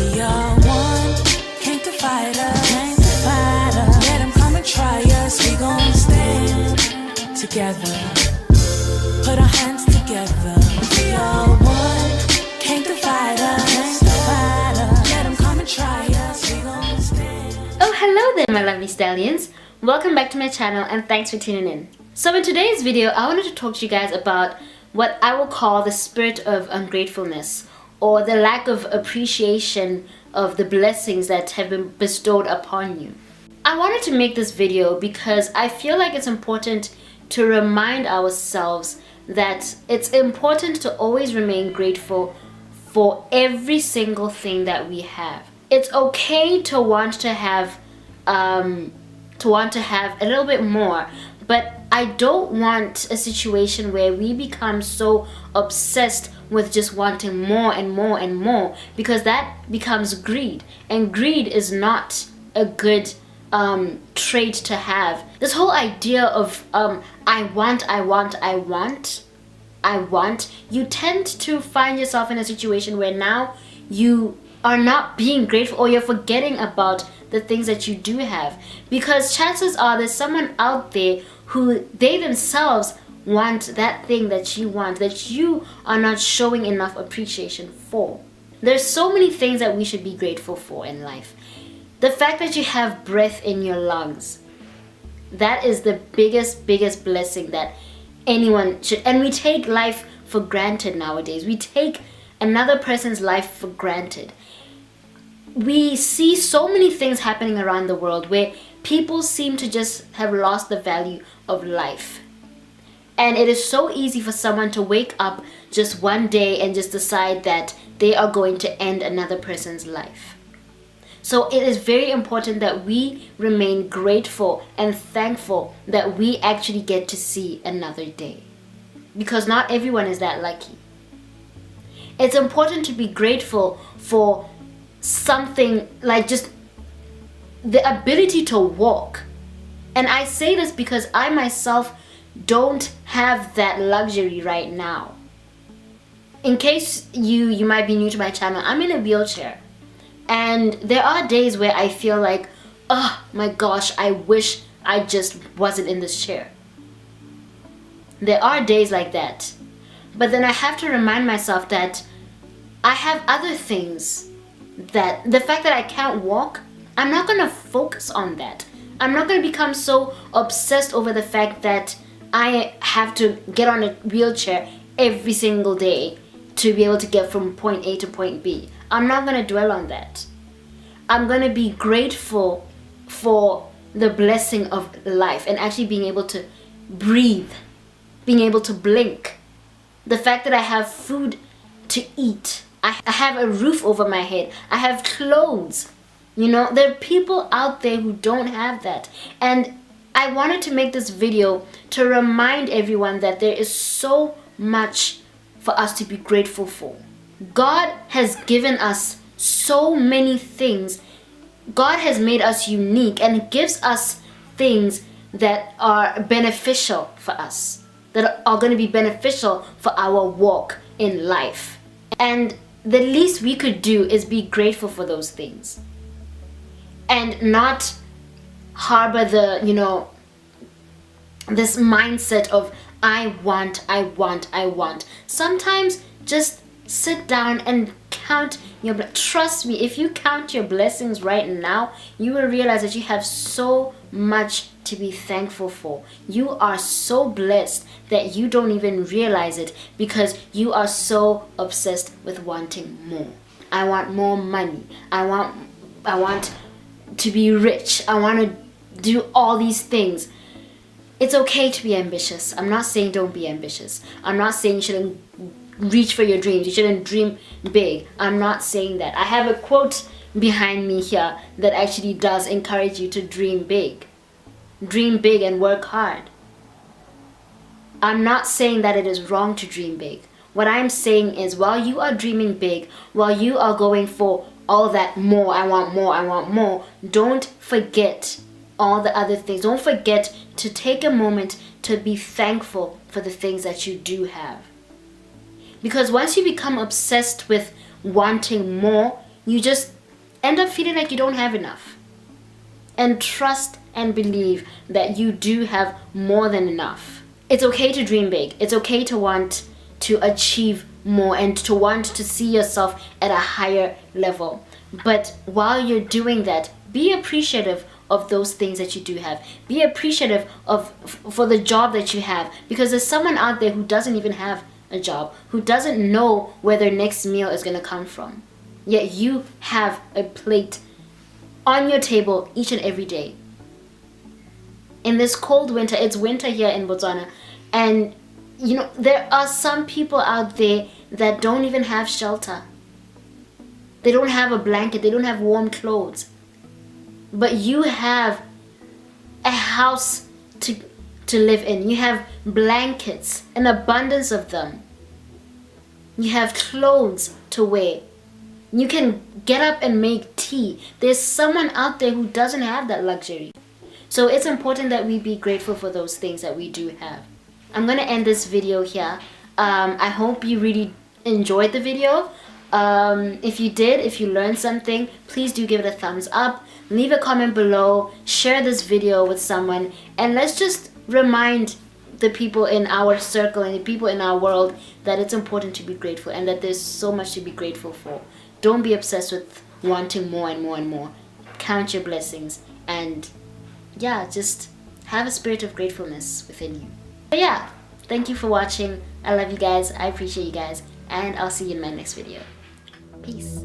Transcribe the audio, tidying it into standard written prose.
We are one, came to fight us. Let them come and try us. We gon' stand together, put our hands together. We are one, came to fight us. Let them come and try us. We gon' stand. Oh, hello there, my lovely stallions. Welcome back to my channel and thanks for tuning in. So in today's video, I wanted to talk to you guys about what I will call the spirit of ungratefulness, or the lack of appreciation of the blessings that have been bestowed upon you. I wanted to make this video because I feel like it's important to remind ourselves that it's important to always remain grateful for every single thing that we have. It's okay to want to have a little bit more, but I don't want a situation where we become so obsessed with just wanting more and more and more, because that becomes greed, and greed is not a good trait to have. This whole idea of I want, you tend to find yourself in a situation where now you are not being grateful, or you're forgetting about the things that you do have, because chances are there's someone out there who they themselves want that thing that you want, that you are not showing enough appreciation for. There's so many things that we should be grateful for in life. The fact that you have breath in your lungs, that is the biggest blessing that anyone should. And we take life for granted nowadays. We take another person's life for granted. We see so many things happening around the world where people seem to just have lost the value of life. And it is so easy for someone to wake up just one day and just decide that they are going to end another person's life. So it is very important that we remain grateful and thankful that we actually get to see another day, because not everyone is that lucky. It's important to be grateful for something like just the ability to walk. And I say this because I myself don't have that luxury right now. In case you might be new to my channel, I'm in a wheelchair. And there are days where I feel like, oh my gosh, I wish I just wasn't in this chair. There are days like that. But then I have to remind myself that I have other things, that the fact that I can't walk, I'm not going to focus on that. I'm not going to become so obsessed over the fact that I have to get on a wheelchair every single day to be able to get from point A to point B. I'm not going to dwell on that. I'm going to be grateful for the blessing of life and actually being able to breathe, being able to blink. The fact that I have food to eat. I have a roof over my head. I have clothes. You know, there are people out there who don't have that. And I wanted to make this video to remind everyone that there is so much for us to be grateful for. God has given us so many things. God has made us unique and gives us things that are beneficial for us, that are going to be beneficial for our walk in life. And the least we could do is be grateful for those things and not harbor this mindset of I want. Sometimes just sit down and count your blessings. Trust me, if you count your blessings right now, you will realize that you have so much to be thankful for. You are so blessed that you don't even realize it, because you are so obsessed with wanting more. I want more money. I want to be rich. I want to do all these things. It's okay to be ambitious. I'm not saying don't be ambitious. I'm not saying you shouldn't reach for your dreams. You shouldn't dream big. I'm not saying that. I have a quote behind me here that actually does encourage you to dream big. Dream big and work hard. I'm not saying that it is wrong to dream big. What I'm saying is, while you are dreaming big, while you are going for all that more, I want more, don't forget all the other things. Don't forget to take a moment to be thankful for the things that you do have. Because once you become obsessed with wanting more, you just end up feeling like you don't have enough. And trust and believe that you do have more than enough. It's okay to dream big. It's okay to want to achieve more and to want to see yourself at a higher level. But while you're doing that, be appreciative of those things that you do have. Be appreciative for the job that you have, because there's someone out there who doesn't even have a job, who doesn't know where their next meal is going to come from. Yet you have a plate on your table each and every day. In this cold winter, it's winter here in Botswana, and you know, there are some people out there that don't even have shelter. They don't have a blanket, they don't have warm clothes. But you have a house to live in. You have blankets, an abundance of them. You have clothes to wear. You can get up and make tea. There's someone out there who doesn't have that luxury. So it's important that we be grateful for those things that we do have. I'm gonna end this video here. I hope you really enjoyed the video. If you did, if you learned something, please do give it a thumbs up. Leave a comment below. Share this video with someone. And let's just remind the people in our circle and the people in our world that it's important to be grateful and that there's so much to be grateful for. Don't be obsessed with wanting more and more and more. Count your blessings and yeah, just have a spirit of gratefulness within you. But yeah, thank you for watching. I love you guys. I appreciate you guys. And I'll see you in my next video. Peace.